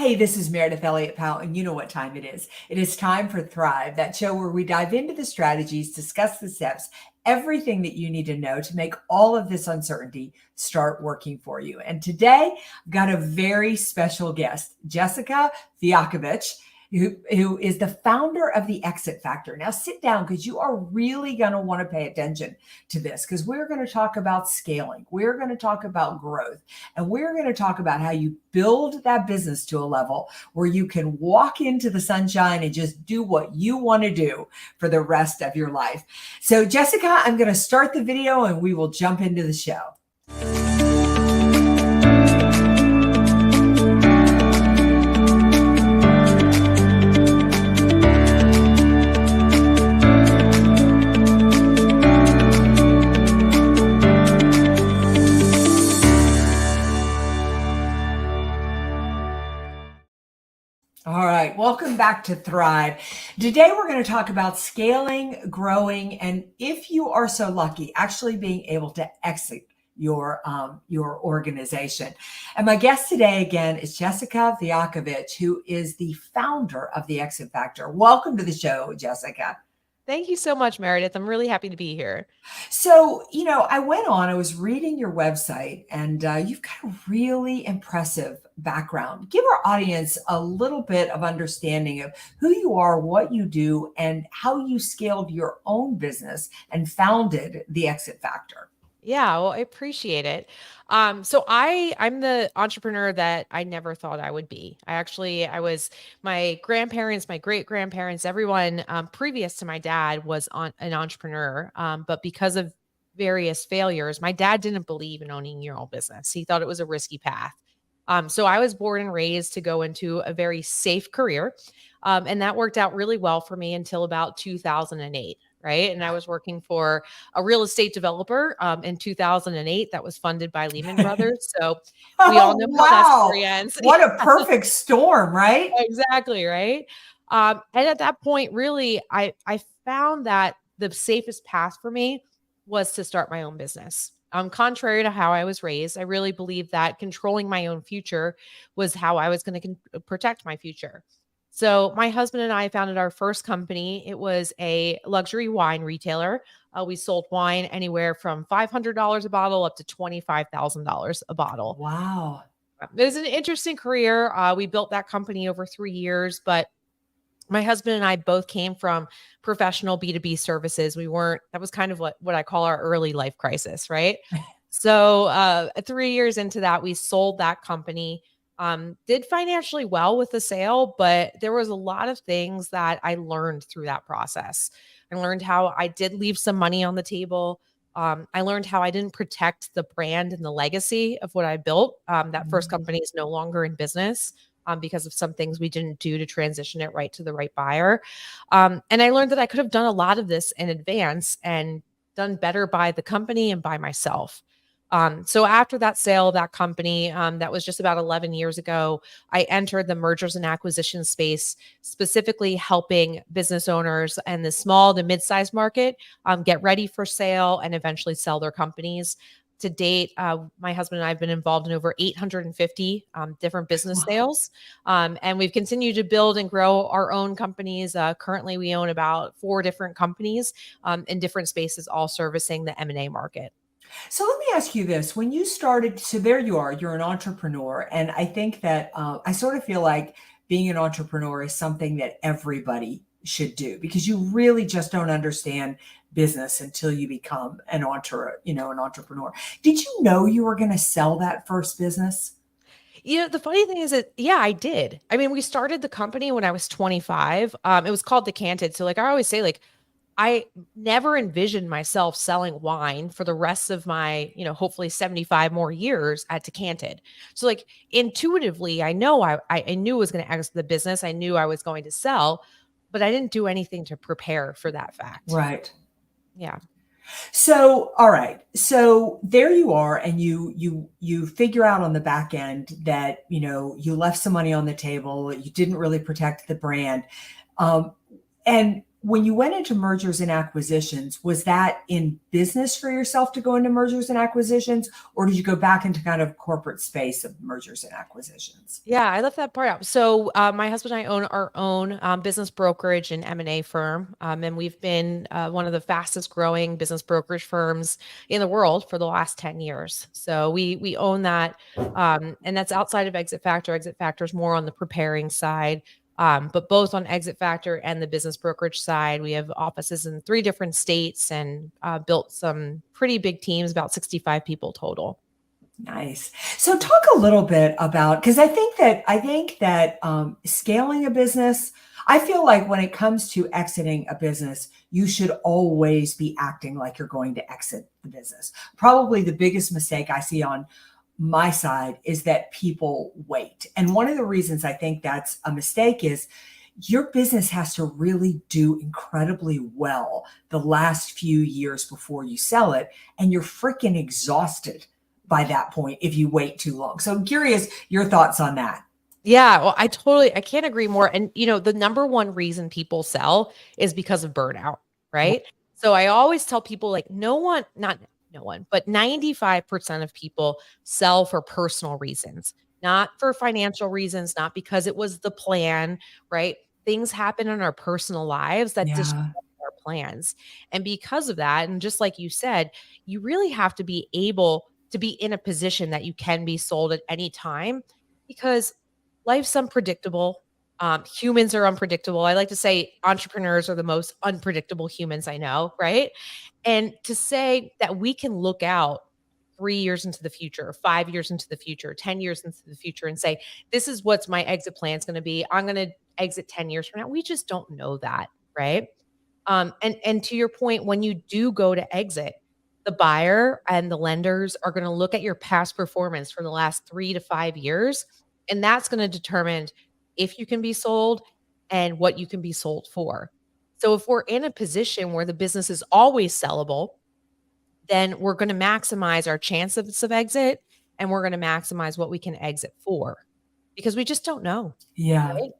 Hey, this is Meridith Elliott Powell, and you know what time it is. It is time for Thrive, that show where we dive into the strategies, discuss the steps, everything that you need to know to make all of this uncertainty start working for you. And today, I've got a very special guest, Jessica Fiakovich, who is the founder of the Exit Factor. Now sit down because you are really going to want to pay attention to this because we're going to talk about scaling. We're going to talk about growth, and we're going to talk about how you build that business to a level where you can walk into the sunshine and just do what you want to do for the rest of your life. So Jessica, I'm going to start the video and we will jump into the show. All right, welcome back to Thrive. Today we're going to talk about scaling, growing, and if you are so lucky, actually being able to exit your organization. And my guest today again is Jessica Fiakovich, who is the founder of the Exit Factor. Welcome to the show, Jessica. Thank you so much, Meredith. I'm really happy to be here. So, I was reading your website and you've got a really impressive background. Give our audience a little bit of understanding of who you are, what you do, and how you scaled your own business and founded the Exit Factor. Yeah, well, I appreciate it. So I'm the entrepreneur that I never thought I would be. I was my grandparents, my great grandparents, everyone previous to my dad was an entrepreneur. But because of various failures, my dad didn't believe in owning your own business. He thought it was a risky path. So I was born and raised to go into a very safe career. And that worked out really well for me until about 2008. Right. And I was working for a real estate developer in 2008 that was funded by Lehman Brothers. So we all know how that story ends. What a perfect storm, right? Exactly. Right. And at that point, really, I found that the safest path for me was to start my own business. Contrary to how I was raised, I really believed that controlling my own future was how I was going to protect my future. So my husband and I founded our first company. It was a luxury wine retailer. We sold wine anywhere from $500 a bottle up to $25,000 a bottle. Wow. It was an interesting career. We built that company over 3 years, but my husband and I both came from professional B2B services. That was kind of what I call our early life crisis, right? So 3 years into that, we sold that company. Did financially well with the sale, but there was a lot of things that I learned through that process. I learned how I did leave some money on the table. I learned how I didn't protect the brand and the legacy of what I built. That first company is no longer in business because of some things we didn't do to transition it right to the right buyer. And I learned that I could have done a lot of this in advance and done better by the company and by myself. So after that sale of that company, that was just about 11 years ago, I entered the mergers and acquisition space, specifically helping business owners and the small to mid-sized market get ready for sale and eventually sell their companies. To date, my husband and I have been involved in over 850 different business sales. And we've continued to build and grow our own companies. Currently, we own about 4 different companies in different spaces, all servicing the M&A market. So let me ask you this. When you started, so there you are, you're an entrepreneur. And I think that I sort of feel like being an entrepreneur is something that everybody should do because you really just don't understand business until you become an entrepreneur. Did you know you were going to sell that first business? The funny thing is that, yeah, I did. I mean, we started the company when I was 25. It was called Decanted. So I always say, I never envisioned myself selling wine for the rest of my, hopefully 75 more years at Decanted. So intuitively, I know I knew I was going to exit the business. I knew I was going to sell, but I didn't do anything to prepare for that fact. Right. Yeah. So, all right. So there you are, and you figure out on the back end that, you left some money on the table. You didn't really protect the brand. And when you went into mergers and acquisitions, was that in business for yourself to go into mergers and acquisitions, or did you go back into kind of corporate space of mergers and acquisitions? Yeah, I left that part out. So, my husband and I own our own business brokerage and M&A firm, and we've been one of the fastest growing business brokerage firms in the world for the last 10 years. So we own that, and that's outside of Exit Factor. Exit Factor is more on the preparing side, but both on Exit Factor and the business brokerage side, we have offices in 3 different states and built some pretty big teams, about 65 people total. Nice. So talk a little bit about, because I think that scaling a business, I feel like when it comes to exiting a business, you should always be acting like you're going to exit the business. Probably the biggest mistake I see on my side is that people wait. And one of the reasons I think that's a mistake is your business has to really do incredibly well the last few years before you sell it. And you're freaking exhausted by that point if you wait too long. So I'm curious your thoughts on that. Yeah, well, I can't agree more. And the number one reason people sell is because of burnout, right? So I always tell people like not no one, but 95% of people sell for personal reasons, not for financial reasons, not because it was the plan, right? Things happen in our personal lives that disrupt Yeah. our plans. And because of that, and just like you said, you really have to be able to be in a position that you can be sold at any time because life's unpredictable. Humans are unpredictable. I like to say entrepreneurs are the most unpredictable humans I know, right? And to say that we can look out 3 years into the future, 5 years into the future, 10 years into the future, and say, this is what's my exit plan is going to be. I'm going to exit 10 years from now. We just don't know that, right? And to your point, when you do go to exit, the buyer and the lenders are going to look at your past performance for the last 3 to 5 years, and that's going to determine if you can be sold and what you can be sold for. So if we're in a position where the business is always sellable, then we're going to maximize our chances of exit and we're going to maximize what we can exit for because we just don't know, Yeah. right?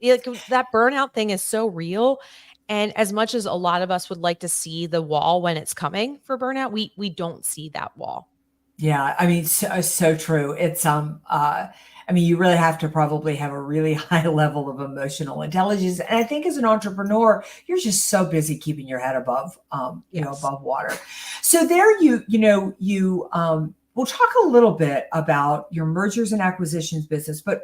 Like that burnout thing is so real. And as much as a lot of us would like to see the wall when it's coming for burnout, we don't see that wall. Yeah, I mean, so true. I mean, you really have to probably have a really high level of emotional intelligence. And I think as an entrepreneur, you're just so busy keeping your head above, Yes. above water. So there we'll talk a little bit about your mergers and acquisitions business, but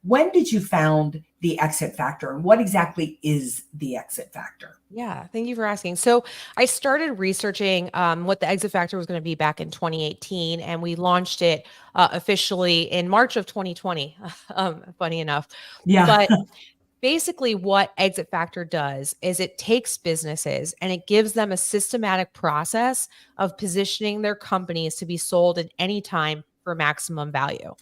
when did you found the Exit Factor and what exactly is the Exit Factor? Yeah, thank you for asking. So I started researching what the exit factor was going to be back in 2018, and we launched it officially in March of 2020. Funny enough, Yeah. but basically, what exit factor does is it takes businesses and it gives them a systematic process of positioning their companies to be sold at any time for maximum value.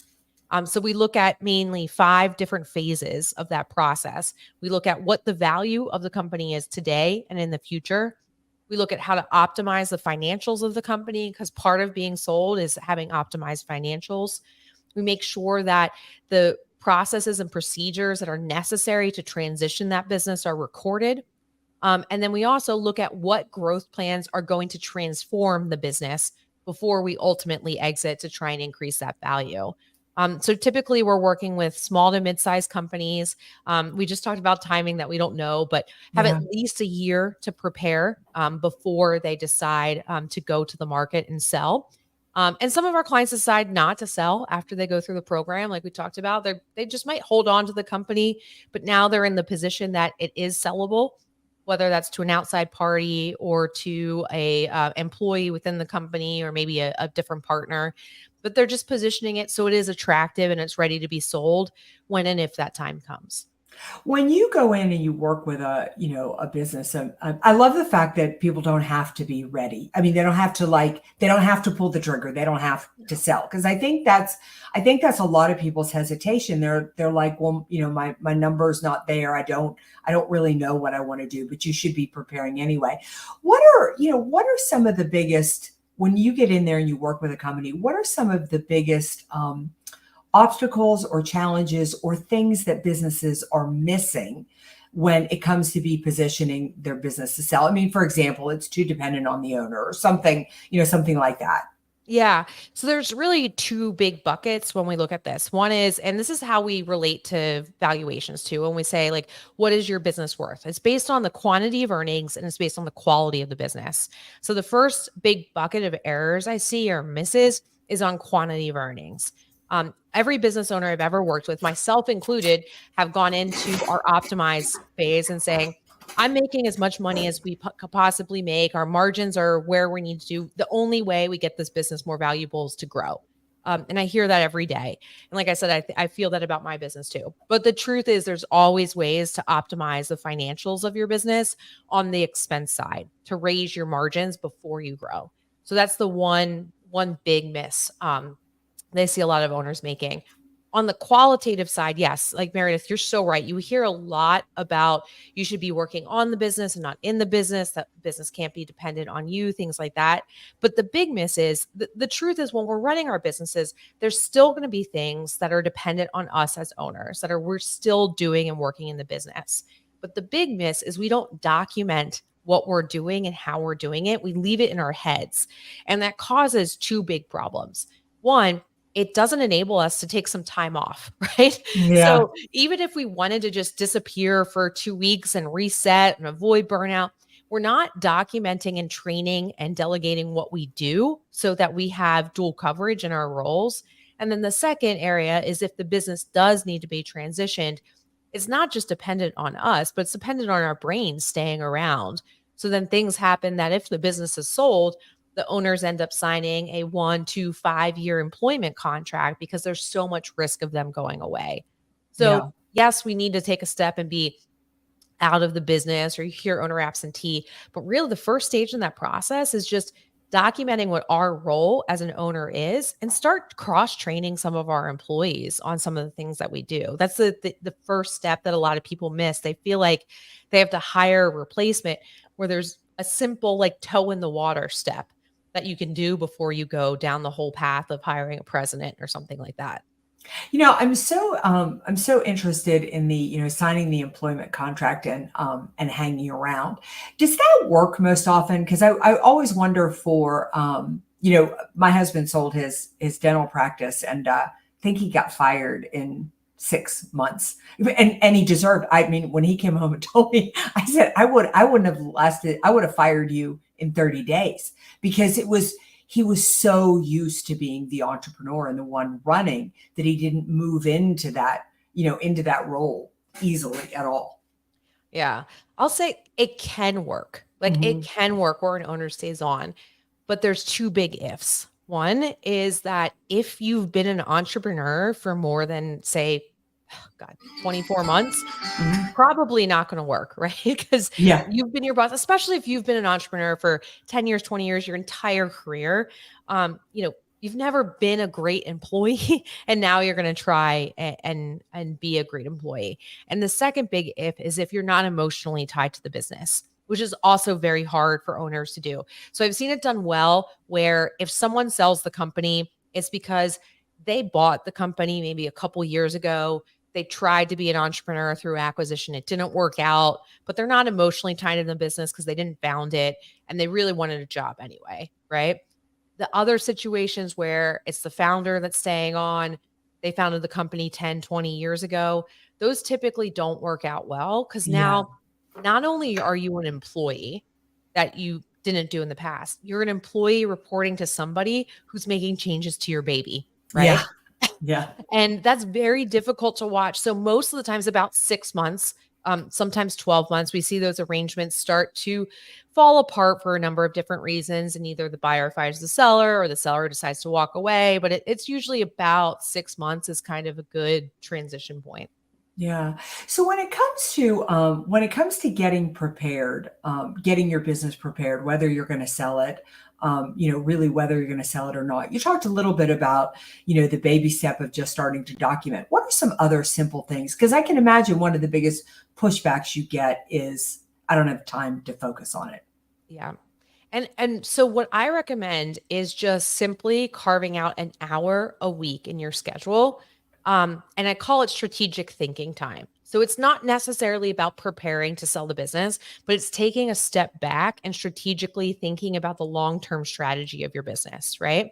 So we look at mainly 5 different phases of that process. We look at what the value of the company is today and in the future. We look at how to optimize the financials of the company because part of being sold is having optimized financials. We make sure that the processes and procedures that are necessary to transition that business are recorded. And then we also look at what growth plans are going to transform the business before we ultimately exit to try and increase that value. So typically we're working with small to mid-sized companies. We just talked about timing that we don't know, but have at Yeah. least a year to prepare before they decide to go to the market and sell. And some of our clients decide not to sell after they go through the program, like we talked about. They just might hold on to the company, but now they're in the position that it is sellable, whether that's to an outside party or to a employee within the company or maybe a different partner. But they're just positioning it so it is attractive and it's ready to be sold when and if that time comes. When you go in and you work with a business, I love the fact that people don't have to be ready. I mean, they don't have to pull the trigger. They don't have to sell. Because I think that's a lot of people's hesitation. They're like, well, my number's not there. I don't really know what I want to do, but you should be preparing anyway. What are some of the biggest, when you get in there and you work with a company, what are some of the biggest, obstacles or challenges or things that businesses are missing when it comes to be positioning their business to sell? I mean, for example, it's too dependent on the owner or something, something like that. Yeah. So there's really two big buckets when we look at this. One is, and this is how we relate to valuations too, when we say, like, what is your business worth? It's based on the quantity of earnings and it's based on the quality of the business. So the first big bucket of errors I see or misses is on quantity of earnings. Every business owner I've ever worked with, myself included, have gone into our optimize phase and saying, I'm making as much money as we could possibly make. Our margins are where we need to do. The only way we get this business more valuable is to grow. And I hear that every day. And like I said, I feel that about my business too. But the truth is there's always ways to optimize the financials of your business on the expense side to raise your margins before you grow. So that's the one big miss they see a lot of owners making. On the qualitative side, yes, like Meridith, you're so right. You hear a lot about you should be working on the business and not in the business, that business can't be dependent on you, things like that. But the big miss is the truth is when we're running our businesses, there's still going to be things that are dependent on us as owners that we're still doing and working in the business. But the big miss is we don't document what we're doing and how we're doing it. We leave it in our heads. And that causes two big problems. One, it doesn't enable us to take some time off, right? Yeah. So even if we wanted to just disappear for 2 weeks and reset and avoid burnout, we're not documenting and training and delegating what we do so that we have dual coverage in our roles. And then the second area is if the business does need to be transitioned, it's not just dependent on us, but it's dependent on our brains staying around. So then things happen that if the business is sold, the owners end up signing a 1 to 5 year employment contract because there's so much risk of them going away. So Yeah. yes, we need to take a step and be out of the business or you hear owner absentee, but really the first stage in that process is just documenting what our role as an owner is and start cross-training some of our employees on some of the things that we do. That's the first step that a lot of people miss. They feel like they have to hire a replacement where there's a simple like toe in the water step that you can do before you go down the whole path of hiring a president or something like that. I'm so interested in the signing the employment contract and hanging around. Does that work most often? Because I always wonder for my husband sold his dental practice and I think he got fired in 6 months and he deserved. I mean, when he came home and told me, I said I wouldn't have lasted. I would have fired you in 30 days because he was so used to being the entrepreneur and the one running that he didn't move into that role easily at all. Yeah. I'll say it can work. Like it Mhm. can work where an owner stays on, but there's two big ifs. One is that if you've been an entrepreneur for more than say, God, 24 months, Mhm. probably not going to work, right? Because Yeah. you've been your boss, especially if you've been an entrepreneur for 10 years, 20 years, your entire career. You've never been a great employee and now you're going to try and be a great employee. And the second big if you're not emotionally tied to the business, which is also very hard for owners to do. So I've seen it done well where if someone sells the company, it's because they bought the company maybe a couple years ago. They tried to be an entrepreneur through acquisition. It didn't work out, but they're not emotionally tied to the business because they didn't found it and they really wanted a job anyway, right? The other situations where it's the founder that's staying on, they founded the company 10, 20 years ago, those typically don't work out well because Yeah. now not only are you an employee that you didn't do in the past, you're an employee reporting to somebody who's making changes to your baby, right? Yeah. Yeah. And that's very difficult to watch. So most of the times about 6 months, sometimes 12 months, we see those arrangements start to fall apart for a number of different reasons. And either the buyer fires the seller or the seller decides to walk away. But it's usually about 6 months is kind of a good transition point. Yeah. So when it comes to getting prepared, getting your business prepared, whether you're going to sell it, really whether you're going to sell it or not. You talked a little bit about, the baby step of just starting to document. What are some other simple things? Because I can imagine one of the biggest pushbacks you get is I don't have time to focus on it. Yeah. And so what I recommend is just simply carving out an hour a week in your schedule. And I call it strategic thinking time. So it's not necessarily about preparing to sell the business, but it's taking a step back and strategically thinking about the long-term strategy of your business, right?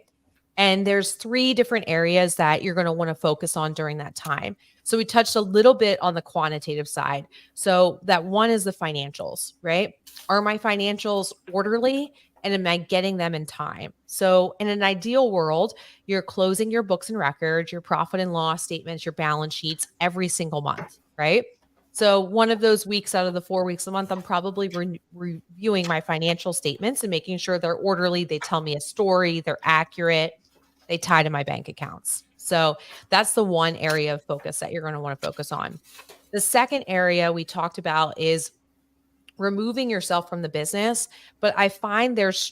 And there's three different areas that you're going to want to focus on during that time. So we touched a little bit on the quantitative side. So that one is the financials, right? Are my financials orderly and am I getting them in time? So in an ideal world, you're closing your books and records, your profit and loss statements, your balance sheets every single month, right? So one of those weeks out of the 4 weeks a month, I'm probably reviewing my financial statements and making sure they're orderly. They tell me a story, they're accurate, they tie to my bank accounts. So that's the one area of focus that you're going to want to focus on. The second area we talked about is removing yourself from the business, but I find there's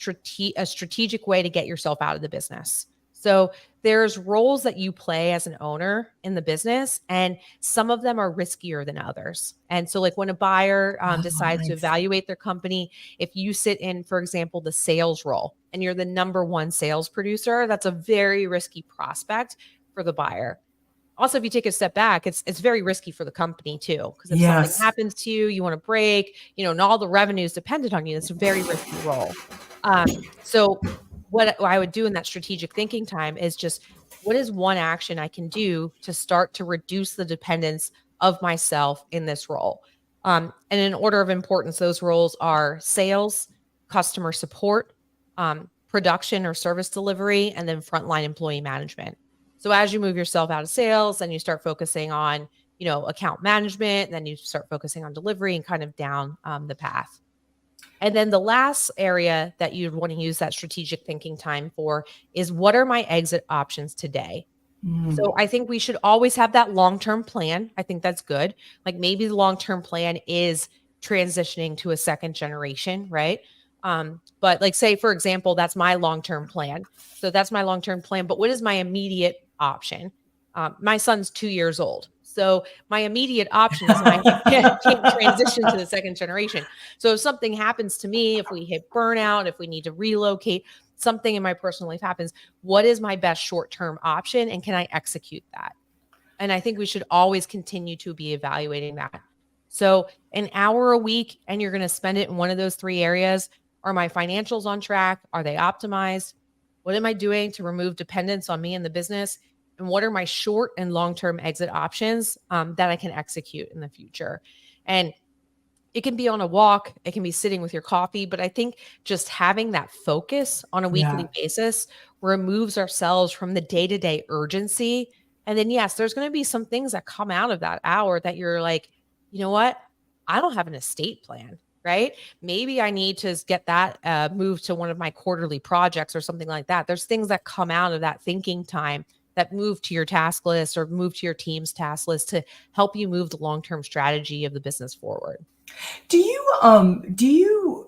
a strategic way to get yourself out of the business. So there's roles that you play as an owner in the business, and some of them are riskier than others. And so like when a buyer Oh, decides to nice. evaluate their company, if you sit in, for example, the sales role and you're the number one sales producer, that's a very risky prospect for the buyer. Also, if you take a step back, it's very risky for the company too, because if something Yes. happens to you, you want to break, and all the revenue is dependent on you. It's a very risky role. So what I would do in that strategic thinking time is just what is one action I can do to start to reduce the dependence of myself in this role? And in order of importance, those roles are sales, customer support, production or service delivery, and then frontline employee management. So as you move yourself out of sales, then you start focusing on, account management, then you start focusing on delivery and kind of down the path. And then the last area that you'd want to use that strategic thinking time for is what are my exit options today? Mm, So I think we should always have that long-term plan. I think that's good. Like maybe the long-term plan is transitioning to a second generation, right? But like say, for example, that's my long-term plan. So that's my long-term plan. But what is my immediate option? My son's 2 years old. So my immediate option is I can't transition to the second generation. So if something happens to me, if we hit burnout, if we need to relocate, something in my personal life happens, what is my best short-term option and can I execute that? And I think we should always continue to be evaluating that. So an hour a week and you're going to spend it in one of those three areas. Are my financials on track? Are they optimized? What am I doing to remove dependence on me and the business? And what are my short and long-term exit options that I can execute in the future? And it can be on a walk, it can be sitting with your coffee, but I think just having that focus on a yeah. weekly basis removes ourselves from the day-to-day urgency. And then, yes, there's going to be some things that come out of that hour that you're like, you know what? I don't have an estate plan, right? Maybe I need to get that moved to one of my quarterly projects or something like that. There's things that come out of that thinking time that move to your task list or move to your team's task list to help you move the long-term strategy of the business forward. Do you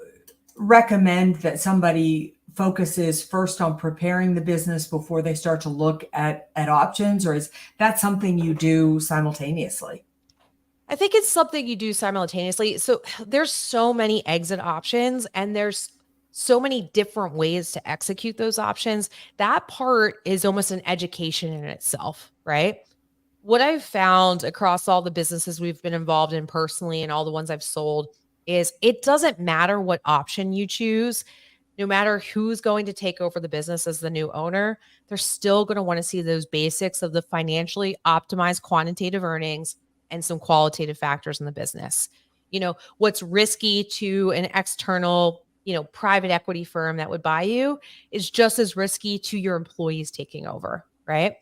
recommend that somebody focuses first on preparing the business before they start to look at options, or is that something you do simultaneously? I think it's something you do simultaneously. So there's so many exit options and there's so many different ways to execute those options. That part is almost an education in itself, right? What I've found across all the businesses we've been involved in personally and all the ones I've sold is it doesn't matter what option you choose, no matter who's going to take over the business as the new owner, they're still going to want to see those basics of the financially optimized quantitative earnings and some qualitative factors in the business. What's risky to an external, private equity firm that would buy you is just as risky to your employees taking over, right?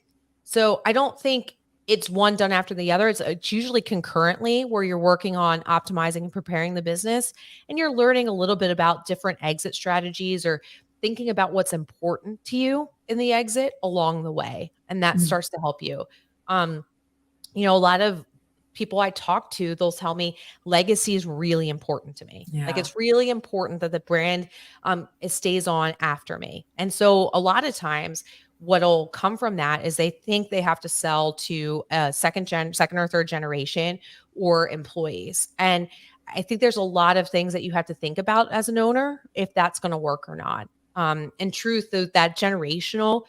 So I don't think it's one done after the other. It's usually concurrently where you're working on optimizing and preparing the business and you're learning a little bit about different exit strategies or thinking about what's important to you in the exit along the way. And that Mm, starts to help you. Um, a lot of people I talk to, they'll tell me legacy is really important to me. Like yeah. it's really important that the brand it stays on after me. And so a lot of times what'll come from that is they think they have to sell to a second or third generation or employees. And I think there's a lot of things that you have to think about as an owner if that's going to work or not. In truth, that generational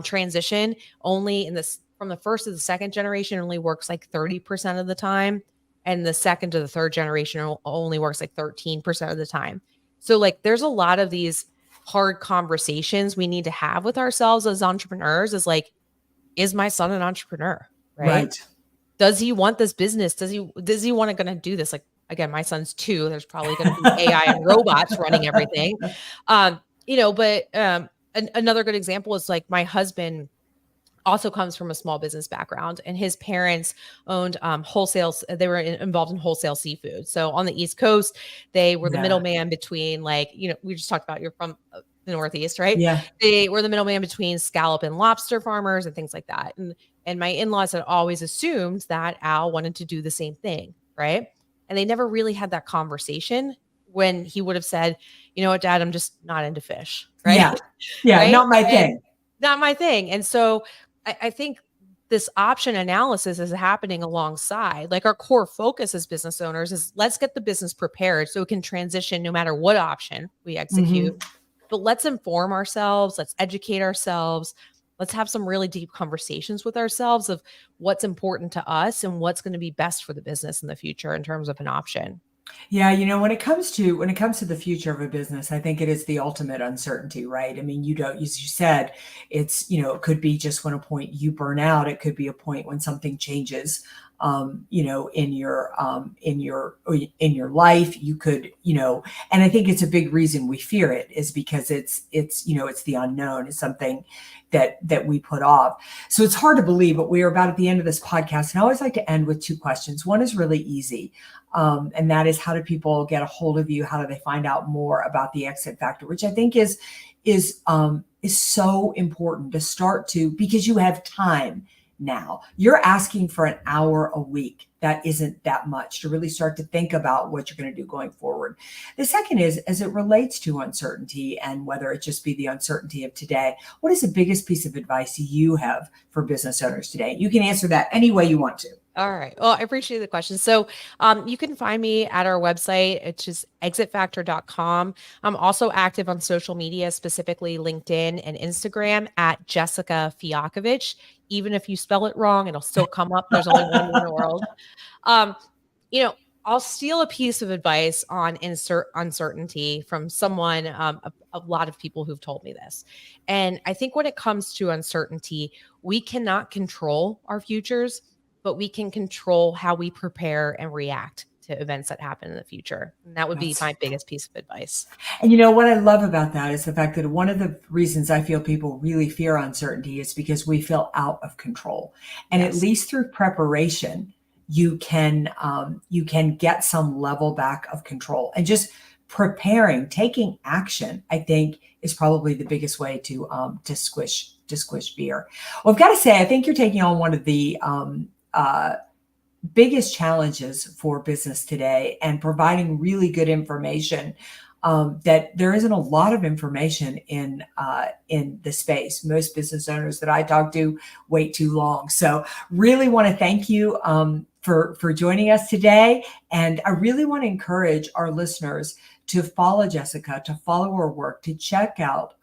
transition only from the first to the second generation only works like 30% of the time. and the second to the third generation only works like 13% of the time. So like there's a lot of these hard conversations we need to have with ourselves as entrepreneurs, is like, is my son an entrepreneur? Right? Right. Does he want this business? Does he want to going to do this? Like, again, my son's 2. There's probably going to be AI and robots running everything. Another good example is like my husband also comes from a small business background, and his parents owned wholesale. They were involved in wholesale seafood. So on the East Coast, they were the middleman between, like, we just talked about, you're from the Northeast, right? Yeah. They were the middleman between scallop and lobster farmers and things like that. And my in-laws had always assumed that Al wanted to do the same thing, right? And they never really had that conversation when he would have said, you know what, Dad, I'm just not into fish, right? Yeah. Yeah. Right? Not my thing. Not my thing. And so I think this option analysis is happening alongside. Like, our core focus as business owners is, let's get the business prepared so it can transition no matter what option we execute. Mm-hmm. But let's inform ourselves, let's educate ourselves, let's have some really deep conversations with ourselves of what's important to us and what's going to be best for the business in the future in terms of an option. Yeah, when it comes to the future of a business, I think it is the ultimate uncertainty, right? I mean, as you said, it's, it could be just when a point you burn out. It could be a point when something changes, in your life. You could, and I think it's a big reason we fear it is because it's the unknown. It's something that we put off. So it's hard to believe, but we are about at the end of this podcast. And I always like to end with 2 questions. One is really easy. And that is, how do people get a hold of you? How do they find out more about the Exit Factor, which I think is so important to start to, because you have time now. You're asking for an hour a week. That isn't that much to really start to think about what you're going to do going forward. The second is, as it relates to uncertainty, and whether it just be the uncertainty of today, what is the biggest piece of advice you have for business owners today? You can answer that any way you want to. All right. Well, I appreciate the question. So you can find me at our website. It's just exitfactor.com. I'm also active on social media, specifically LinkedIn and Instagram, at Jessica Fiakovich. Even if you spell it wrong, it'll still come up. There's only one in the world. I'll steal a piece of advice on uncertainty from someone, a lot of people who've told me this. And I think when it comes to uncertainty, we cannot control our futures, but we can control how we prepare and react to events that happen in the future. And that would be my biggest piece of advice. And what I love about that is the fact that one of the reasons I feel people really fear uncertainty is because we feel out of control. And At least through preparation, you can get some level back of control. And just preparing, taking action, I think, is probably the biggest way to squish fear. Well, I've got to say, I think you're taking on one of the biggest challenges for business today, and providing really good information, that there isn't a lot of information in the space. Most business owners that I talk to wait too long. So really want to thank you for joining us today. And I really want to encourage our listeners to follow Jessica, to follow her work, to check out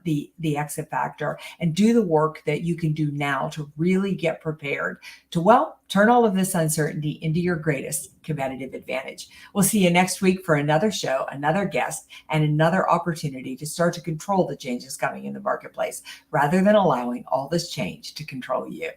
the Exit Factor, and do the work that you can do now to really get prepared to, turn all of this uncertainty into your greatest competitive advantage. We'll see you next week for another show, another guest, and another opportunity to start to control the changes coming in the marketplace, rather than allowing all this change to control you.